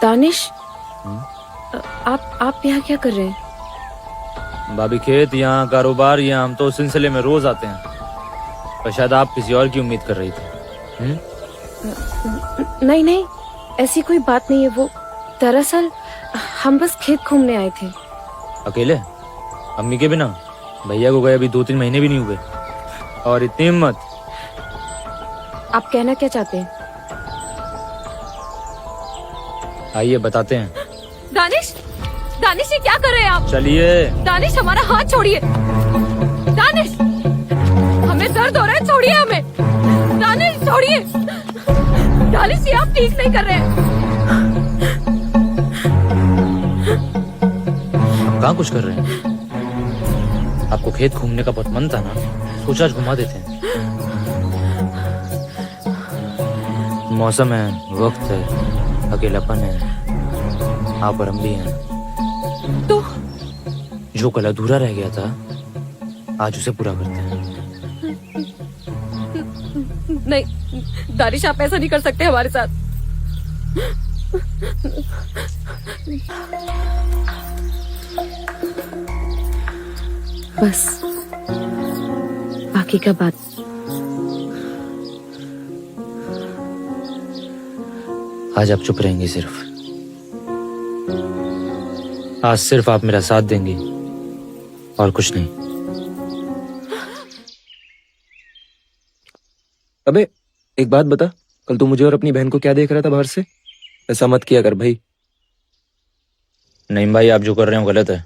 दानिश, आप यहाँ क्या कर रहे हैं? भाभी खेत, यहाँ कारोबार, यहाँ हम तो उस सिलसिले में रोज आते हैं। पर शायद आप किसी और की उम्मीद कर रही थी। नहीं नहीं, ऐसी कोई बात नहीं है। वो दरअसल हम बस खेत घूमने आए थे। अकेले? अम्मी के बिना? भैया को गए अभी 2-3 महीने भी नहीं हुए और इतनी हिम्मत। आप कहना क्या चाहते हैं? आइए बताते हैं। दानिश, दानिश ये क्या कर रहे हैं आप? चलिए। दानिश हमारा हाथ छोड़िए। दानिश, हमें दर्द हो रहा है, छोड़िए हमें। दानिश छोड़िए। दानिश ये आप ठीक नहीं कर रहे हैं। कहाँ कुछ कर रहे हैं? आपको खेत घूमने का बहुत मन था ना, सोचा आज घुमा देते हैं। मौसम है, वक्त है, अकेलापन है, आप और हम भी हैं। तो जो कल अधूरा रह गया था, आज उसे पूरा करते हैं। नहीं दानिश, आप ऐसा नहीं कर सकते हमारे साथ। बस बाकी का बात। आज आप चुप रहेंगी सिर्फ। आज सिर्फ आप मेरा साथ देंगी और कुछ नहीं। अबे एक बात बता, कल तू मुझे और अपनी बहन को क्या देख रहा था बाहर से? ऐसा मत किया कर भाई। नहीं भाई, आप जो कर रहे हो गलत है।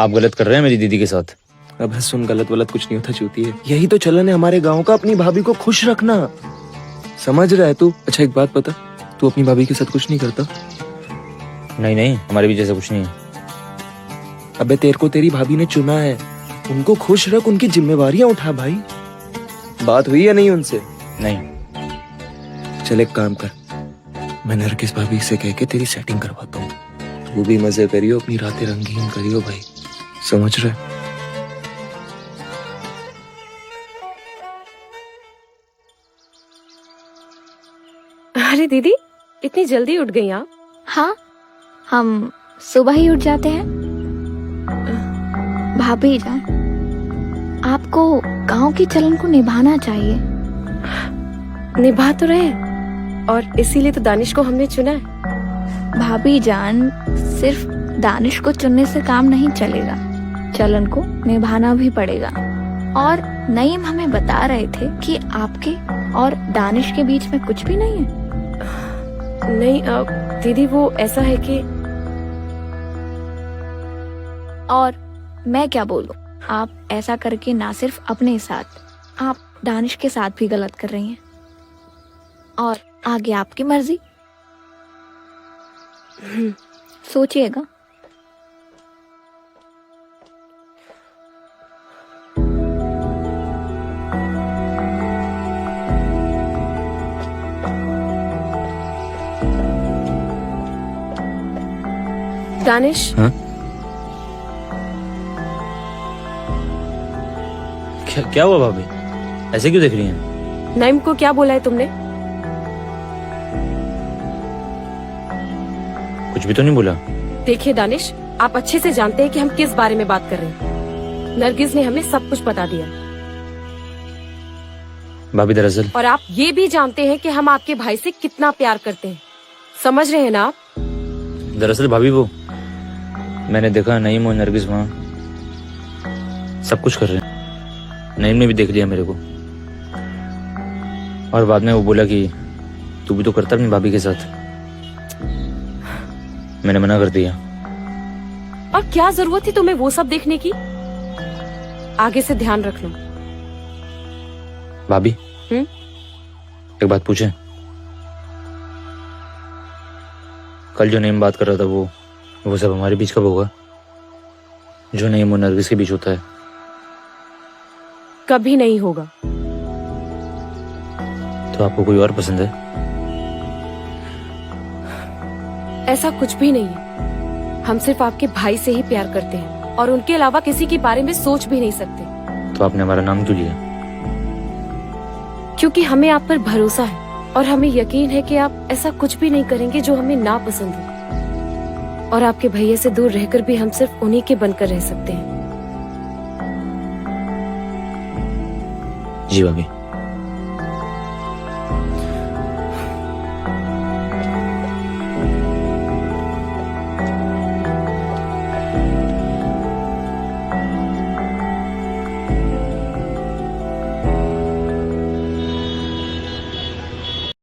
आप गलत कर रहे हैं मेरी दीदी के साथ। अब सुन, गलत वलत कुछ नहीं होता चूती है। यही तो चलन है हमारे गांव का, अपनी भाभी को खुश रखना। समझ रहा है तू? अच्छा एक बात बता, तू अपनी भाभी के साथ कुछ नहीं करता? नहीं नहीं, हमारे बीच ऐसा कुछ नहीं है। अबे तेरे को तेरी भाभी ने चुना है, उनको खुश रख, उनकी जिम्मेवारियां उठा भाई। बात हुई या नहीं उनसे? नहीं। चल एक काम कर, मैं नरगिस भाभी से कह के तेरी सेटिंग करवाता हूँ। तू भी मजे करियो, अपनी रातें रंगीन करियो भाई। समझ रहे? अरे दीदी, इतनी जल्दी उठ गई आप? हाँ, हम सुबह ही उठ जाते हैं। भाभी जान, आपको गांव की चलन को निभाना चाहिए। निभा तो रहे, और इसीलिए तो दानिश को हमने चुना है। भाभी जान, सिर्फ दानिश को चुनने से काम नहीं चलेगा, चलन को निभाना भी पड़ेगा। और नईम हमें बता रहे थे कि आपके और दानिश के बीच में कुछ भी नहीं है। नहीं दीदी, वो ऐसा है कि। और मैं क्या बोलूं, आप ऐसा करके ना सिर्फ अपने साथ, आप दानिश के साथ भी गलत कर रही हैं। और आगे आपकी मर्जी, सोचिएगा। दानिश, हाँ? क्या हुआ भाभी? ऐसे क्यों देख रही हैं? नईम को क्या बोला है तुमने? कुछ भी तो नहीं बोला। देखिए दानिश, आप अच्छे से जानते हैं कि हम किस बारे में बात कर रहे हैं। नरगिस ने हमें सब कुछ बता दिया। भाभी दरअसल। और आप ये भी जानते हैं कि हम आपके भाई से कितना प्यार करते हैं। समझ रहे हैं ना आप? दरअसल भाभी, वो मैंने देखा नईम और नरगिस वहाँ सब कुछ कर रहे हैं। नईम ने भी देख लिया मेरे को, और बाद में वो बोला कि तू भी तो करता अपनी भाभी के साथ। मैंने मना कर दिया। और क्या जरूरत थी तुम्हें वो सब देखने की? आगे से ध्यान रखना। भाभी एक बात पूछे? कल जो नईम बात कर रहा था, वो सब हमारे बीच कब होगा? जो नईम और नरगिस के बीच होता है। कभी नहीं होगा। तो आपको कोई और पसंद है? ऐसा कुछ भी नहीं है। हम सिर्फ आपके भाई से ही प्यार करते हैं। और उनके अलावा किसी के बारे में सोच भी नहीं सकते। तो आपने हमारा नाम क्यों लिया? क्योंकि हमें आप पर भरोसा है और हमें यकीन है कि आप ऐसा कुछ भी नहीं करेंगे जो हमें ना पसंद हो। और आपके भैया से दूर रहकर भी हम सिर्फ उन्हीं के बनकर रह सकते हैं। जी भाभी।